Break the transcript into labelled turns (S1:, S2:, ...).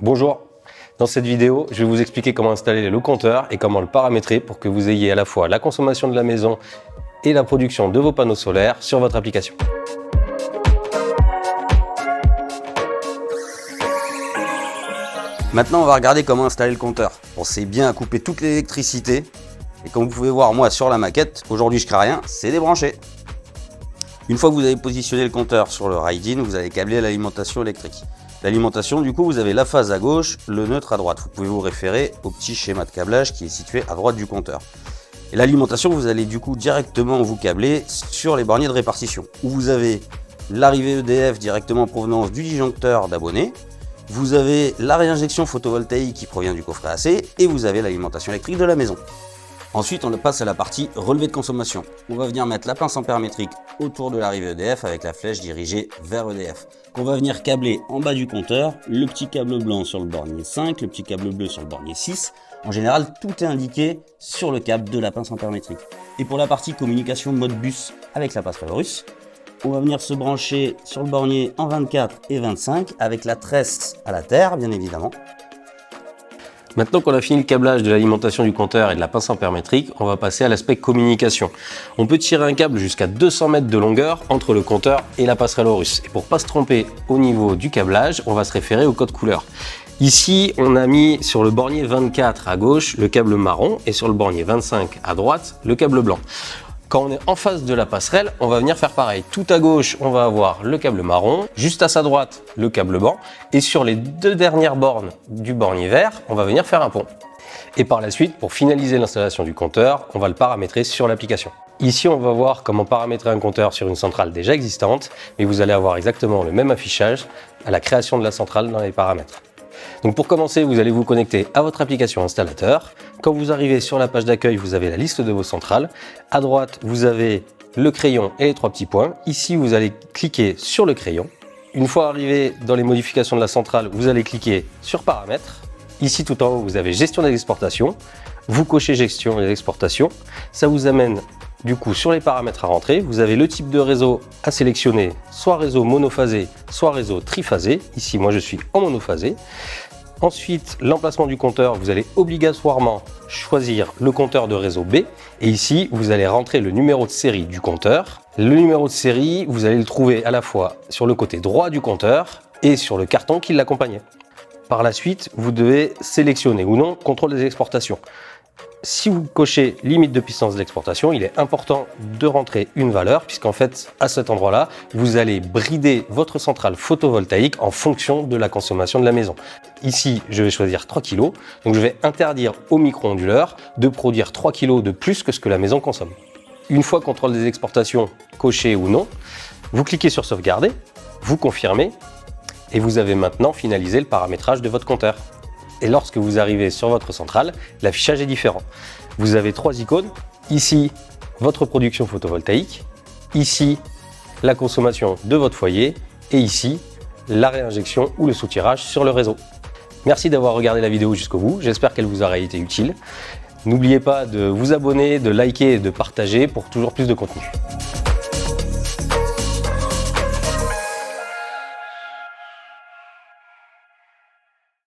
S1: Bonjour, dans cette vidéo, je vais vous expliquer comment installer le compteur et comment le paramétrer pour que vous ayez à la fois la consommation de la maison et la production de vos panneaux solaires sur votre application.
S2: Maintenant, on va regarder comment installer le compteur. Pensez bien à couper toute l'électricité. Et comme vous pouvez voir, moi sur la maquette, aujourd'hui je crée rien, c'est débranché. Une fois que vous avez positionné le compteur sur le ride-in, vous allez câbler l'alimentation électrique. L'alimentation, du coup, vous avez la phase à gauche, le neutre à droite. Vous pouvez vous référer au petit schéma de câblage qui est situé à droite du compteur. Et l'alimentation, vous allez du coup directement vous câbler sur les borniers de répartition, où vous avez l'arrivée EDF directement en provenance du disjoncteur d'abonnés. Vous avez la réinjection photovoltaïque qui provient du coffret AC et vous avez l'alimentation électrique de la maison. Ensuite, on passe à la partie relevé de consommation. On va venir mettre la pince ampère-métrique autour de l'arrivée EDF avec la flèche dirigée vers EDF. On va venir câbler en bas du compteur le petit câble blanc sur le bornier 5, le petit câble bleu sur le bornier 6. En général, tout est indiqué sur le câble de la pince ampère-métrique. Et pour la partie communication mode bus avec la passerelle russe, on va venir se brancher sur le bornier en 24 et 25 avec la tresse à la terre, bien évidemment.
S1: Maintenant qu'on a fini le câblage de l'alimentation du compteur et de la pince ampère-métrique, on va passer à l'aspect communication. On peut tirer un câble jusqu'à 200 mètres de longueur entre le compteur et la passerelle russe. Et pour ne pas se tromper au niveau du câblage, on va se référer au code couleur. Ici, on a mis sur le bornier 24 à gauche le câble marron et sur le bornier 25 à droite le câble blanc. Quand on est en face de la passerelle, on va venir faire pareil. Tout à gauche, on va avoir le câble marron, juste à sa droite, le câble blanc, et sur les deux dernières bornes du bornier vert, on va venir faire un pont. Et par la suite, pour finaliser l'installation du compteur, on va le paramétrer sur l'application. Ici, on va voir comment paramétrer un compteur sur une centrale déjà existante, mais vous allez avoir exactement le même affichage à la création de la centrale dans les paramètres. Donc pour commencer, vous allez vous connecter à votre application installateur. Quand vous arrivez sur la page d'accueil, vous avez la liste de vos centrales. À droite, vous avez le crayon et les trois petits points. Ici, vous allez cliquer sur le crayon. Une fois arrivé dans les modifications de la centrale, vous allez cliquer sur paramètres. Ici, tout en haut, vous avez gestion des exportations. Vous cochez gestion des exportations. Ça vous amène du coup sur les paramètres à rentrer. Vous avez le type de réseau à sélectionner, soit réseau monophasé, soit réseau triphasé. Ici, moi, je suis en monophasé. Ensuite, l'emplacement du compteur, vous allez obligatoirement choisir le compteur de réseau B. Et ici, vous allez rentrer le numéro de série du compteur. Le numéro de série, vous allez le trouver à la fois sur le côté droit du compteur et sur le carton qui l'accompagnait. Par la suite, vous devez sélectionner ou non contrôle des exportations. Si vous cochez limite de puissance d'exportation, il est important de rentrer une valeur puisqu'en fait, à cet endroit-là, vous allez brider votre centrale photovoltaïque en fonction de la consommation de la maison. Ici, je vais choisir 3 kg, donc je vais interdire au micro-onduleur de produire 3 kg de plus que ce que la maison consomme. Une fois contrôle des exportations coché ou non, vous cliquez sur sauvegarder, vous confirmez et vous avez maintenant finalisé le paramétrage de votre compteur. Et lorsque vous arrivez sur votre centrale, l'affichage est différent. Vous avez 3 icônes. Ici, votre production photovoltaïque. Ici, la consommation de votre foyer. Et ici, la réinjection ou le soutirage sur le réseau. Merci d'avoir regardé la vidéo jusqu'au bout. J'espère qu'elle vous aura été utile. N'oubliez pas de vous abonner, de liker et de partager pour toujours plus de contenu.